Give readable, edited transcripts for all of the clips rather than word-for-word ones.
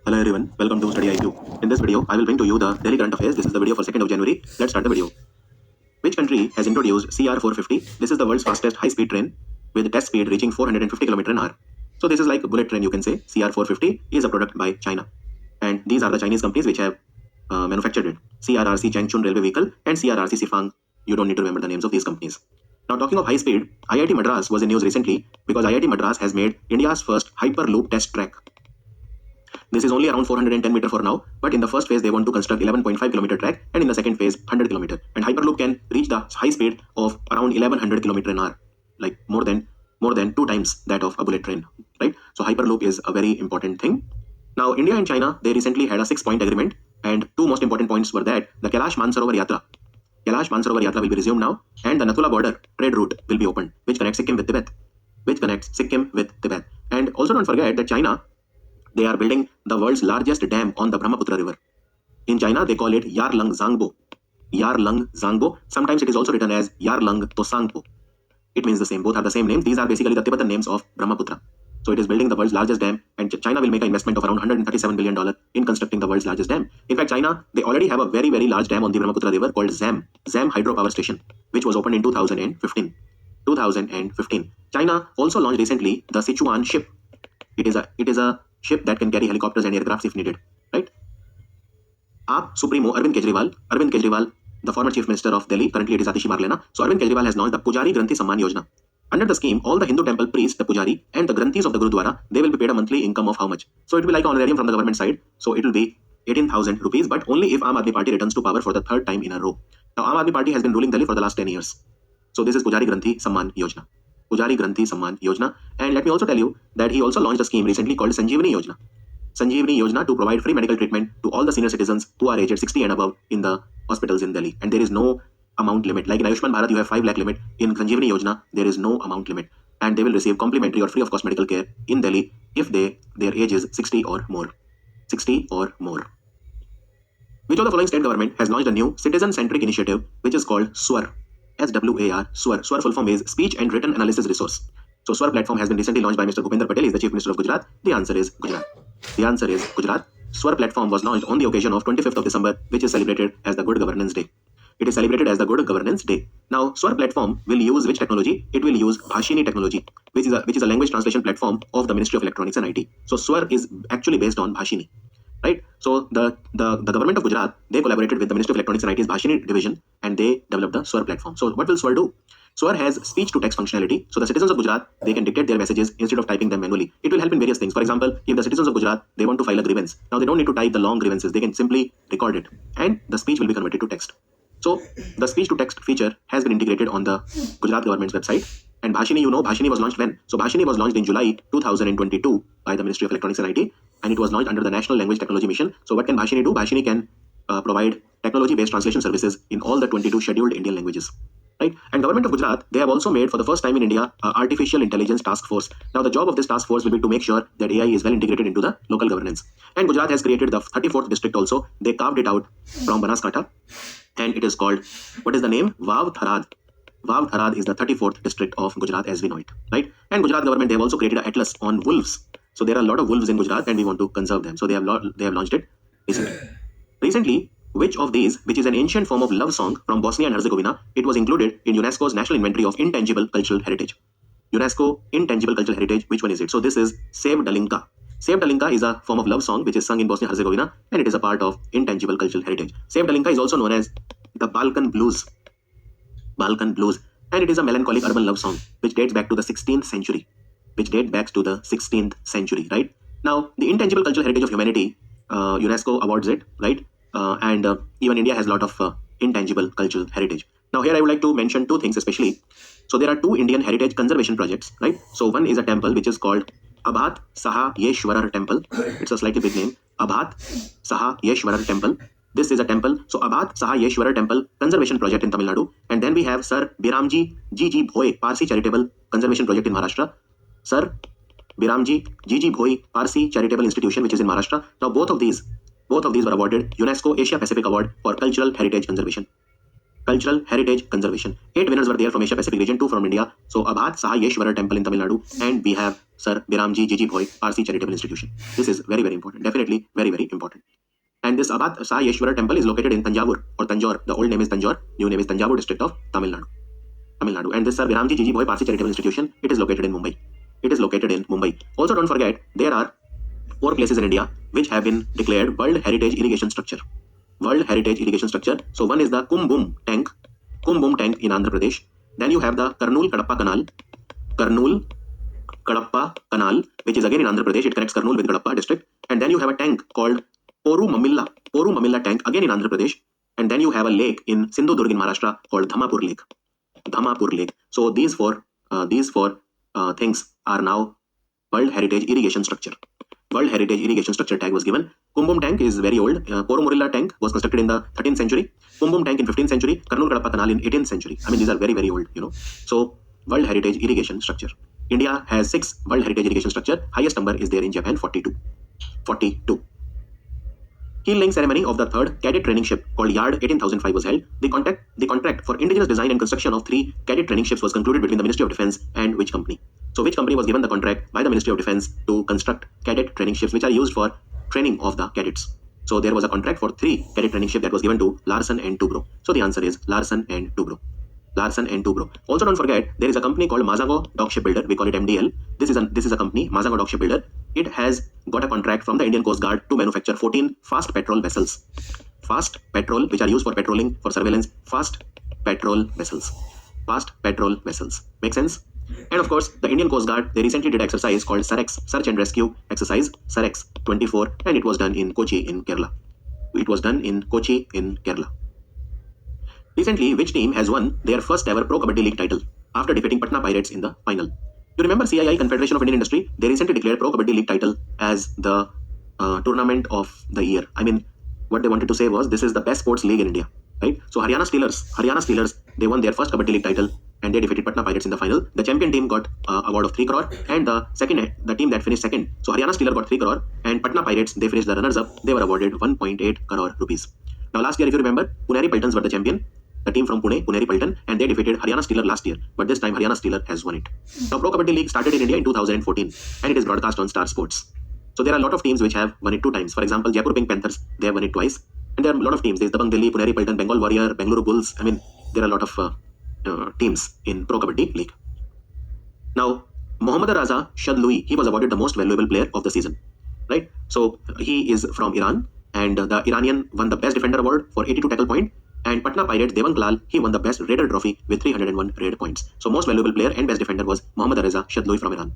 Hello everyone, welcome to Study IQ. In this video, I will bring to you the Daily Current Affairs. This is the video for 2nd of January. Let's start the video. Which country has introduced CR450? This is the world's fastest high-speed train with test speed reaching 450 km/h. So this is like a bullet train, you can say. CR450 is a product by China. And these are the Chinese companies which have manufactured it. CRRC Changchun Railway Vehicle and CRRC Sifang. You don't need to remember the names of these companies. Now talking of high speed, IIT Madras was in news recently because IIT Madras has made India's first Hyperloop test track. This is only around 410 meter for now, but in the first phase they want to construct 11.5 km track, and in the second phase 100 km. And Hyperloop can reach the high speed of around 1100 km/h, like more than 2 times that of a bullet train, right? So Hyperloop is a very important thing. Now India and China, they recently had a 6-point agreement, and 2 most important points were that the Kailash Mansarovar Yatra will be resumed now, and the Nathula border trade route will be opened, which connects Sikkim with Tibet. And also don't forget that China, they are building the world's largest dam on the Brahmaputra river. In China, they call it Yarlung Zangbo. Sometimes it is also written as Yarlung Tosangpo. It means the same. Both are the same names. These are basically the Tibetan names of Brahmaputra. So it is building the world's largest dam, and China will make an investment of around $137 billion in constructing the world's largest dam. In fact, China, they already have a very, very large dam on the Brahmaputra river called Zam Hydropower Station, which was opened in 2015. China also launched recently the Sichuan ship. It is a ship that can carry helicopters and aircrafts if needed, right? AAP Supremo Arvind Kejriwal, the former Chief Minister of Delhi, currently it is Atishi Marlena. So Arvind Kejriwal has launched the Pujari Granthi Samman Yojana. Under the scheme, all the Hindu temple priests, the Pujari, and the Granthis of the Gurudwara, they will be paid a monthly income of how much? So it will be like honorarium from the government side. So it will be 18,000 rupees, but only if Aam Aadmi Party returns to power for the 3rd time in a row. Now Aam Aadmi Party has been ruling Delhi for the last 10 years. So this is Pujari Granthi Samman Yojana. And let me also tell you that he also launched a scheme recently called Sanjeevani Yojana to provide free medical treatment to all the senior citizens who are aged 60 and above in the hospitals in Delhi. And there is no amount limit. Like in Ayushman Bharat, you have 5 lakh limit. In Sanjeevani Yojana, there is no amount limit. And they will receive complimentary or free of cost medical care in Delhi if their age is 60 or more. Which of the following state government has launched a new citizen-centric initiative which is called SWAR? SWAR. SWAR full form is Speech and Written Analysis Resource. So SWAR platform has been recently launched by Mr. Bhupender Patel. He is the Chief Minister of Gujarat. The answer is Gujarat. SWAR platform was launched on the occasion of 25th of December, which is celebrated as the Good Governance Day. Now, SWAR platform will use which technology? It will use Bhashini technology, which is a language translation platform of the Ministry of Electronics and IT. So SWAR is actually based on Bhashini, right? So the government of Gujarat, they collaborated with the Ministry of Electronics and IT's Bhashini division, and they developed the SWAR platform. So what will SWAR do? SWAR has speech-to-text functionality. So the citizens of Gujarat, they can dictate their messages instead of typing them manually. It will help in various things. For example, if the citizens of Gujarat, they want to file a grievance, now they don't need to type the long grievances. They can simply record it, and the speech will be converted to text. So the speech-to-text feature has been integrated on the Gujarat government's website. And Bhashini, Bhashini was launched when? So Bhashini was launched in July 2022 by the Ministry of Electronics and IT, and it was launched under the National Language Technology Mission. So what can Bhashini do? Bhashini can provide technology-based translation services in all the 22 scheduled Indian languages. Right? And government of Gujarat, they have also made for the first time in India artificial intelligence task force. Now the job of this task force will be to make sure that AI is well integrated into the local governance. And Gujarat has created the 34th district also. They carved it out from Banaskantha, and it is called, what is the name? Vav Tharad. Vav Tharad is the 34th district of Gujarat as we know it, right? And Gujarat government, they have also created an atlas on wolves. So there are a lot of wolves in Gujarat, and we want to conserve them. So they have launched it recently. Which of these, which is an ancient form of love song from Bosnia and Herzegovina, it was included in UNESCO's National Inventory of Intangible Cultural Heritage. UNESCO Intangible Cultural Heritage, which one is it? So this is Save Dalinka. Save Dalinka is a form of love song which is sung in Bosnia and Herzegovina, and it is a part of Intangible Cultural Heritage. Save Dalinka is also known as the Balkan Blues. And it is a melancholic urban love song which dates back to the 16th century. Right? Now, the Intangible Cultural Heritage of Humanity, UNESCO awards it, right? And even India has a lot of intangible cultural heritage. Now here I would like to mention 2 things especially. So there are 2 Indian heritage conservation projects, right? So one is a temple which is called Abhat Saha Yeshwarar Temple. It's a slightly big name. Abhat Saha Yeshwarar Temple. This is a temple. So Abhat Saha Yeshwarar Temple Conservation Project in Tamil Nadu. And then we have Sir Biramji G.G. Bhoy Parsi Charitable Conservation Project in Maharashtra. Sir Biramji G.G. Bhoy Parsi Charitable Institution, which is in Maharashtra. Now both of these were awarded UNESCO Asia Pacific Award for Cultural Heritage Conservation. cultural heritage conservation. 8 winners were there from Asia Pacific region, 2 from India. So Abhat Sahayeshwara Temple in Tamil Nadu, and we have Sir Biramji Jiji Bhoi RC Charitable Institution. This is very, very important. Definitely very, very important. And this Abhat Sahayeshwara Temple is located in Tanjavur or Tanjore. The old name is Tanjore, new name is Tanjavur district of Tamil Nadu. And this Sir Biramji Jiji Bhoi RC Charitable Institution, it is located in Mumbai. Also, don't forget, there are 4 places in India which have been declared World Heritage Irrigation Structure. So one is the Kumbum Tank in Andhra Pradesh. Then you have the Karnool Kadapa Canal, which is again in Andhra Pradesh. It connects Karnool with Kadapa district. And then you have a tank called Poru Mamilla tank, again in Andhra Pradesh. And then you have a lake in Sindhudurg in Maharashtra called Dhamapur Lake. So these four things are now World Heritage Irrigation Structure. World Heritage Irrigation Structure tag was given. Kumbum tank is very old. Poromorilla tank was constructed in the 13th century. Kumbum tank in 15th century. Karnool Kadapa Canal in 18th century. I mean, these are very, very old, So, World Heritage Irrigation Structure. India has 6 World Heritage Irrigation Structure. Highest number is there in Japan, 42. Keel laying ceremony of the 3rd cadet training ship called Yard 18005 was held. The contract for indigenous design and construction of 3 cadet training ships was concluded between the Ministry of Defence and which company? So which company was given the contract by the Ministry of Defence to construct cadet training ships which are used for training of the cadets? So there was a contract for 3 cadet training ships that was given to Larsen and Toubro. So the answer is Larsen and Toubro. Also, don't forget, there is a company called Mazago Dock Shipbuilder. We call it MDL. This is a company, Mazago Dock Shipbuilder. It has got a contract from the Indian Coast Guard to manufacture 14 fast patrol vessels. Fast patrol, which are used for patrolling, for surveillance. Fast patrol vessels. Make sense? And of course, the Indian Coast Guard, they recently did an exercise called SAREX, Search and Rescue Exercise, SAREX 24, and it was done in Kochi in Kerala. Recently, which team has won their first ever Pro Kabaddi League title after defeating Patna Pirates in the final? You remember CII, Confederation of Indian Industry? They recently declared Pro Kabaddi League title as the tournament of the year. I mean, what they wanted to say was this is the best sports league in India, right? So Haryana Steelers, they won their first Kabaddi League title and they defeated Patna Pirates in the final. The champion team got award of 3 crore, and the team that finished second, so Haryana Steelers got 3 crore, and Patna Pirates, they finished the runners-up. They were awarded 1.8 crore rupees. Now last year, if you remember, Puneri Paltons were the champion. The team from Pune, Puneri Palton, and they defeated Haryana Steeler last year. But this time, Haryana Steeler has won it. Now, Pro Kabaddi League started in India in 2014, and it is broadcast on Star Sports. So there are a lot of teams which have won it 2 times. For example, Jaipur Pink Panthers, they have won it twice. And there are a lot of teams. There's Dabang Delhi, Puneri Palton, Bengal Warrior, Bengaluru Bulls. I mean, there are a lot of teams in Pro Kabaddi League. Now, Mohammad Raza Shadlui, he was awarded the most valuable player of the season, right? So he is from Iran, and the Iranian won the best defender award for 82 tackle point. And Patna Pirates, Devan Klal, he won the best raider trophy with 301 raid points. So most valuable player and best defender was Mohammad Reza Shadloi from Iran.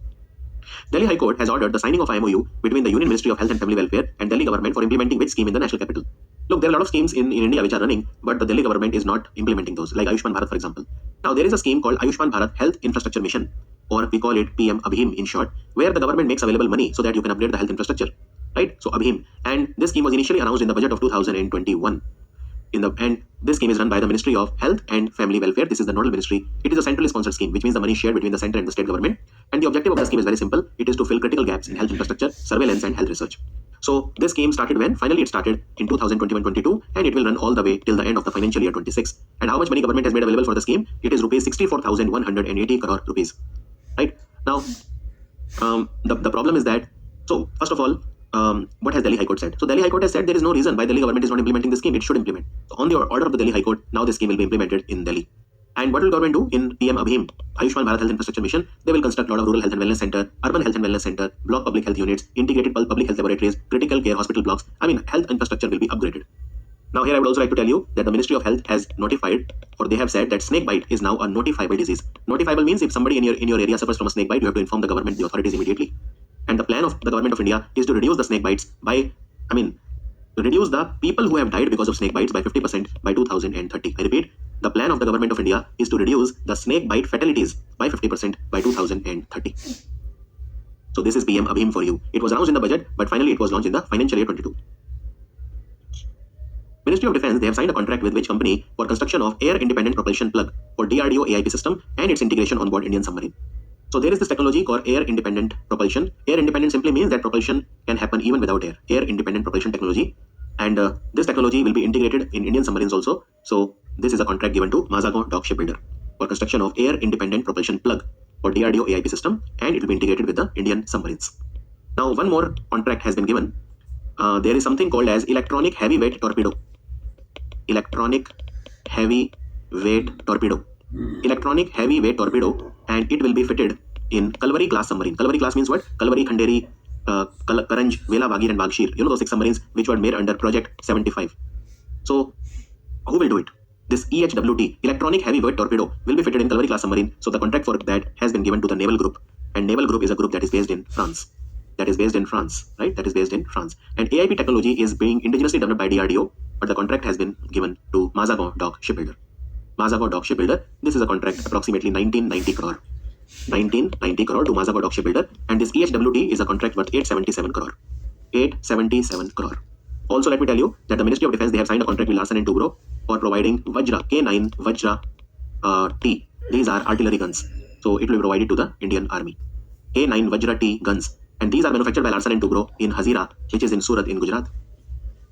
Delhi High Court has ordered the signing of MOU between the Union Ministry of Health and Family Welfare and Delhi government for implementing which scheme in the national capital. Look, there are a lot of schemes in India which are running, but the Delhi government is not implementing those, like Ayushman Bharat, for example. Now, there is a scheme called Ayushman Bharat Health Infrastructure Mission, or we call it PM Abhim in short, where the government makes available money so that you can upgrade the health infrastructure, right? So Abhim. And this scheme was initially announced in the budget of 2021. And this scheme is run by the Ministry of Health and Family Welfare. This is the nodal ministry. It is a centrally sponsored scheme, which means the money is shared between the center and the state government. And the objective of the scheme is very simple. It is to fill critical gaps in health infrastructure, surveillance, and health research. So this scheme started when? Finally, it started in 2021-22, and it will run all the way till the end of the financial year 26. And how much money government has made available for the scheme? It is rupees 64,180 crore rupees. Right? Now, the problem is that, so first of all, what has Delhi High Court said? So Delhi High Court has said there is no reason why Delhi government is not implementing the scheme. It should implement. So on the order of the Delhi High Court, now this scheme will be implemented in Delhi. And what will government do in PM Abhim, Ayushman Bharat Health Infrastructure Mission? They will construct a lot of rural health and wellness center, urban health and wellness center, block public health units, integrated public health laboratories, critical care hospital blocks. I mean, health infrastructure will be upgraded. Now here I would also like to tell you that the Ministry of Health has notified, or they have said that snake bite is now a notifiable disease. Notifiable means if somebody in your area suffers from a snake bite, you have to inform the government, the authorities immediately. And the plan of the government of India is to reduce the snake bites reduce the people who have died because of snake bites by 50% by 2030. I repeat, the plan of the government of India is to reduce the snake bite fatalities by 50% by 2030. So this is PM Abhim for you. It was announced in the budget, but finally it was launched in the financial year 22. Ministry of Defence, they have signed a contract with which company for construction of air independent propulsion plug for DRDO AIP system and its integration on board Indian submarine. So there is this technology called air independent propulsion. Air independent simply means that propulsion can happen even without air. Air independent propulsion technology. And this technology will be integrated in Indian submarines also. So this is a contract given to Mazagon Dock Shipbuilder for construction of air independent propulsion plug for DRDO AIP system, and it will be integrated with the Indian submarines. Now one more contract has been given. There is something called as electronic heavyweight torpedo. Electronic heavyweight torpedo. Electronic heavyweight torpedo, and it will be fitted in Kalvari class submarine. Kalvari class means what? Kalvari, Khanderi, Karanj, Vela, Bagir and Bagshir. You know those 6 submarines which were made under Project 75. So who will do it? This EHWT, electronic heavyweight torpedo, will be fitted in Kalvari class submarine. So the contract for that has been given to the Naval Group, and Naval Group is a group that is based in France. That is based in France, right? That is based in France. And AIP technology is being indigenously developed by DRDO, but the contract has been given to Mazagon Dock Shipbuilder. Mazagon Dock Shipbuilder. This is a contract approximately 1990 crore. 1990 crore to Mazagon Dock Shipbuilder, and this EHWT is a contract worth 877 crore. 877 crore. Also, let me tell you that the Ministry of Defence, they have signed a contract with Larsen & Toubro for providing Vajra K9 Vajra T. These are artillery guns, so it will be provided to the Indian Army. K9 Vajra T guns, and these are manufactured by Larsen & Toubro in Hazira, which is in Surat in Gujarat.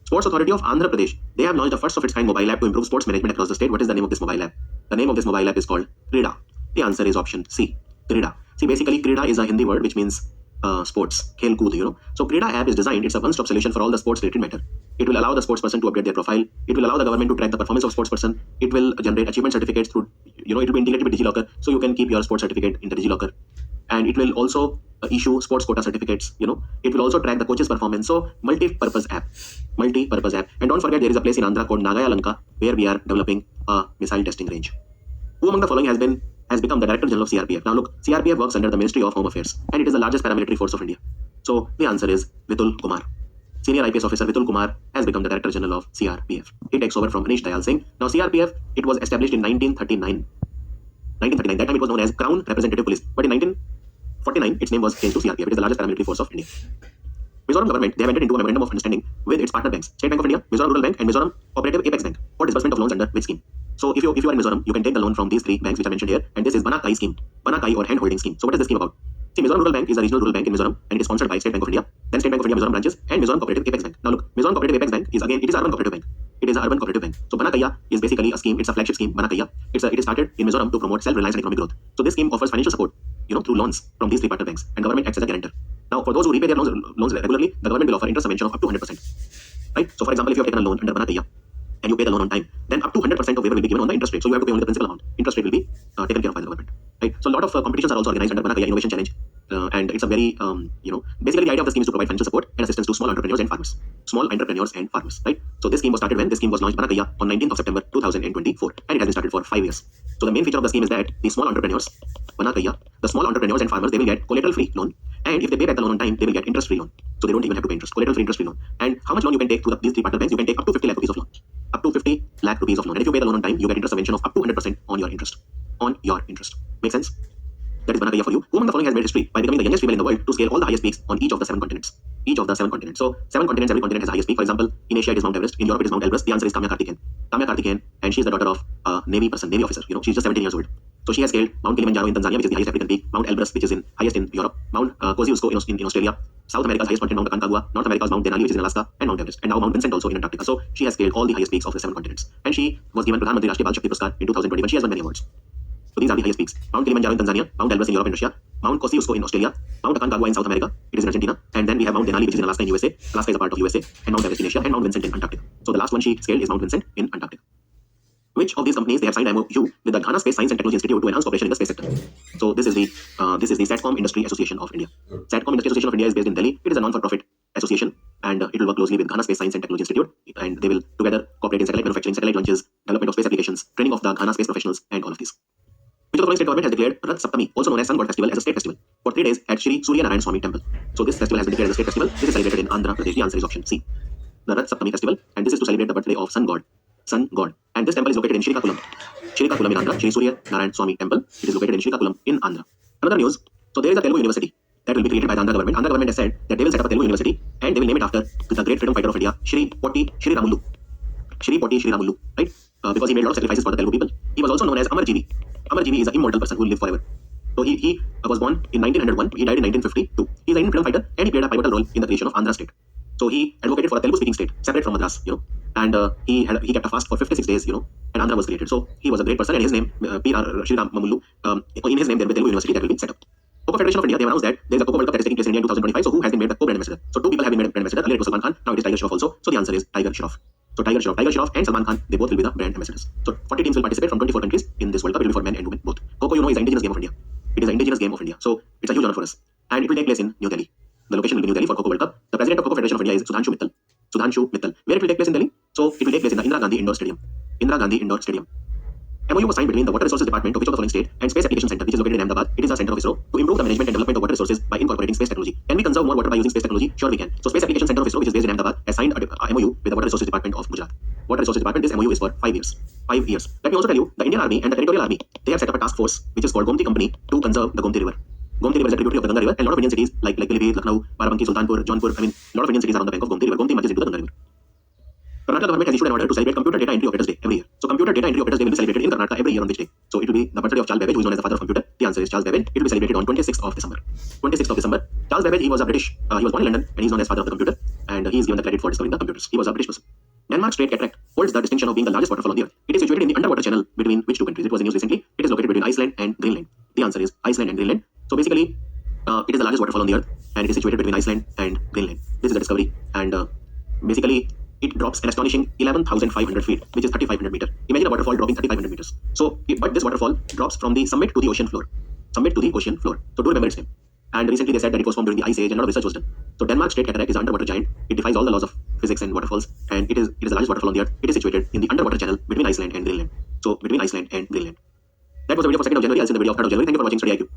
Sports Authority of Andhra Pradesh, they have launched the first of its kind mobile app to improve sports management across the state. What is the name of this mobile app? The name of this mobile app is called Krida. The answer is option C, Krida. See, basically Krida is a Hindi word which means sports, khel kood, you know. So Krida app is designed, it's a one-stop solution for all the sports related matter. It will allow the sports person to update their profile. It will allow the government to track the performance of sports person. It will generate achievement certificates through, you know, it will be integrated with DigiLocker, so you can keep your sports certificate in the DigiLocker. And it will also issue sports quota certificates, you know. It will also track the coach's performance. So multi-purpose app. And don't forget, there is a place in Andhra called Nagaya Lanka where we are developing a missile testing range. Who among the following has become the Director General of CRPF? Now look, CRPF works under the Ministry of Home Affairs, and it is the largest paramilitary force of India. So the answer is Vitul Kumar. Senior IPS officer Vitul Kumar has become the Director General of CRPF. He takes over from Anish Dayal Singh. Now CRPF, it was established in 1939. That time it was known as Crown Representative Police, but in 1949 its name was changed to CRPF. It is the largest paramilitary force of India. Mizoram government, they have entered into a memorandum of understanding with its partner banks, State Bank of India, Mizoram Rural Bank, and Mizoram Cooperative Apex Bank, for disbursement of loans under which scheme? So if you are in Mizoram, you can take the loan from these 3 banks which I mentioned here, and this is Banakai scheme, Banakai or hand holding scheme. So what is the scheme about? See, Mizoram Rural Bank is a regional rural bank in Mizoram, and it is sponsored by State Bank of India, then State Bank of India Mizoram branches, and Mizoram Cooperative Apex Bank. Now look, Mizoram Cooperative Apex Bank is again, it is urban cooperative bank. It is an urban cooperative bank. So Banakaya is basically a scheme. It's a flagship scheme. Banakaya. It is started in Mizoram to promote self-reliance and economic growth. So this scheme offers financial support, you know, through loans from these 3 partner banks, and government acts as a guarantor. Now, for those who repay their loans regularly, the government will offer interest subvention of up to 100%. Right? So, for example, if you have taken a loan under Banakaya and you pay the loan on time, then up to 100% of waiver will be given on the interest rate. So you have to pay only the principal amount. Interest rate will be taken care of by the government. Right? So a lot of competitions are also organized under Banakaya Innovation Challenge, and it's a very, basically the idea of the scheme is to provide financial support and assistance to small entrepreneurs and farmers. Right? So this scheme was started when this scheme was launched Banakaya on 19th of September 2024, and it has been started for 5 years. So the main feature of the scheme is that the small entrepreneurs, Banakaya, the small entrepreneurs and farmers, they will get collateral-free loan, and if they pay back the loan on time, they will get interest-free loan. So they don't even have to pay interest. Collateral-free interest-free loan. And how much loan you can take through these 3 partner banks? You can take up to 50 lakh rupees of loan. Up to 50 lakh rupees of loan. And if you pay the loan on time, you get interest subvention of up to 100% on your interest. Make sense? That is Banakaya for you. Who among the following has made history by becoming the youngest female in the world to scale all the highest peaks on each of the 7 continents? So 7 continents, every continent has a highest peak. For example, in Asia it is Mount Everest. In Europe it is Mount Elbrus. The answer is Kamya Karthikeyan, and she is the daughter of a Navy officer. You know, she's just 17 years old. So she has scaled Mount Kilimanjaro in Tanzania, which is the highest African peak. Mount Elbrus, which is highest in Europe. Mount Kosciuszko in Australia. South America's highest mountain, Mount Aconcagua. North America's Mount Denali, which is in Alaska, and Mount Everest. And now Mount Vincent also in Antarctica. So she has scaled all the highest peaks of the 7 continents. And she was given Pradhan Mantri Rashtriya Bal Shakti Puruskar in 2021. She has won many awards. So these are the highest peaks. Mount Kilimanjaro in Tanzania, Mount Elbrus in Europe and Russia, Mount Kosciuszko in Australia, Mount Aconcagua in South America, it is in Argentina, and then we have Mount Denali, which is in Alaska in USA. Alaska is a part of USA, and Mount Everest in Asia, and Mount Vincent in Antarctica. So the last one she scaled is Mount Vincent in Antarctica. Which of these companies they have signed MOU with the Ghana Space Science and Technology Institute to enhance cooperation in the space sector? So this is the Satcom Industry Association of India. Satcom Industry Association of India is based in Delhi. It is a non-for-profit association, and it will work closely with Ghana Space Science and Technology Institute, and they will together cooperate in satellite manufacturing, satellite launches, development of space applications, training of the Ghana space professionals, and all of these. Which of the following state government has declared Rath Saptami, also known as Sun God Festival, as a state festival for 3 days at Shri Surya Narayan Swami Temple? So this festival has been declared as a state festival. This is celebrated in Andhra Pradesh. The answer is option C, the Rath Saptami festival, and this is to celebrate the birthday of Sun God. And this temple is located in Srikakulam in Andhra. Shri Surya Narayan Swami Temple. It is located in Srikakulam in Andhra. Another news. So there is a Telugu university that will be created by the Andhra government. Andhra government has said that they will set up a Telugu university, and they will name it after the great freedom fighter of India, Shri Potti Shri Ramulu, right? Because he made a lot of sacrifices for the Telugu people. He was also known as Amarjeevi. Amarjeevi is an immortal person who will live forever. So he was born in 1901. He died in 1952. He is an Indian freedom fighter, and he played a pivotal role in the creation of Andhra state. So he advocated for a Telugu-speaking state, separate from Madras, and he kept a fast for 56 days, and Andhra was created. So he was a great person, and his name, P.R. Sriram Mamullu, in his name there will be Telugu University that will be set up. Cocoa Federation of India, they have announced that there is a Cocoa World Cup that is taking place in India in 2025. So who has been made the co-brand ambassador? So 2 people have been made brand ambassador. Earlier it was Salman Khan, now it is Tiger Shroff also. So the answer is Tiger Shroff. So Tiger Shroff and Salman Khan, they both will be the brand ambassadors. So 40 teams will participate from 24 countries in this World Cup. It will be for men and women both. Coco, is an indigenous game of India. It is an indigenous game of India. So it's a huge honor for us. And it will take place in New Delhi. The location will be New Delhi for Coco World Cup. The president of Coco Federation of India is Sudhanshu Mittal. Where it will take place in Delhi? So it will take place in the Indira Gandhi Indoor Stadium. MOU was signed between the Water Resources Department of which of the following state and Space Application Center, which is located in Ahmedabad. It is a center of ISRO to improve the management and development of water resources by incorporating space technology. Can we conserve more water by using space technology? Sure we can. So Space Application Center of ISRO, which is based in Ahmedabad, has signed a MOU with the Water Resources Department of Gujarat. Water Resources Department, this MOU is for 5 years. 5 years. Let me also tell you, the Indian Army and the Territorial Army, they have set up a task force which is called Gomti Company to conserve the Gomti River. Gomti River is a tributary of the Ganga River, and a lot of Indian cities like Pilibhit, Lucknow, Barabanki, Sultanpur, Jaunpur, a lot of Indian cities are on the bank of Gomti River. Gomti merges into the Ganga River. Karnataka government has issued an order to celebrate Computer Data Entry Operators Day every year. So Computer Data Entry Operators Day will be celebrated in Karnataka every year on which day? So it will be the birthday of Charles Babbage, who is known as the father of computer. The answer is Charles Babbage. It will be celebrated on 26th of December. 26th of December. Charles Babbage, he was a British, he was born in London, and he is known as father of the computer, and he is given the credit for discovering the computers. He was a British person. Denmark Strait Cataract holds the distinction of being the largest waterfall on the earth. It is situated in the underwater channel between which two countries? It was in news recently. It is located between Iceland and Greenland. The answer is Iceland and Greenland. So basically, it is the largest waterfall on the earth, and it is situated between Iceland and Greenland. This is a discovery, and basically, it drops an astonishing 11,500 feet, which is 3,500 meters. Imagine a waterfall dropping 3,500 meters. So, but this waterfall drops from the summit to the ocean floor. So do remember its name. And recently they said that it was formed during the Ice Age, and a lot of research was done. So Denmark Strait Cataract is an underwater giant. It defies all the laws of physics and waterfalls, and it is the largest waterfall on the earth. It is situated in the underwater channel between Iceland and Greenland. So between Iceland and Greenland. That was the video for 2nd of January. I'll see the video of 3rd of January. Thank you for watching Study IQ.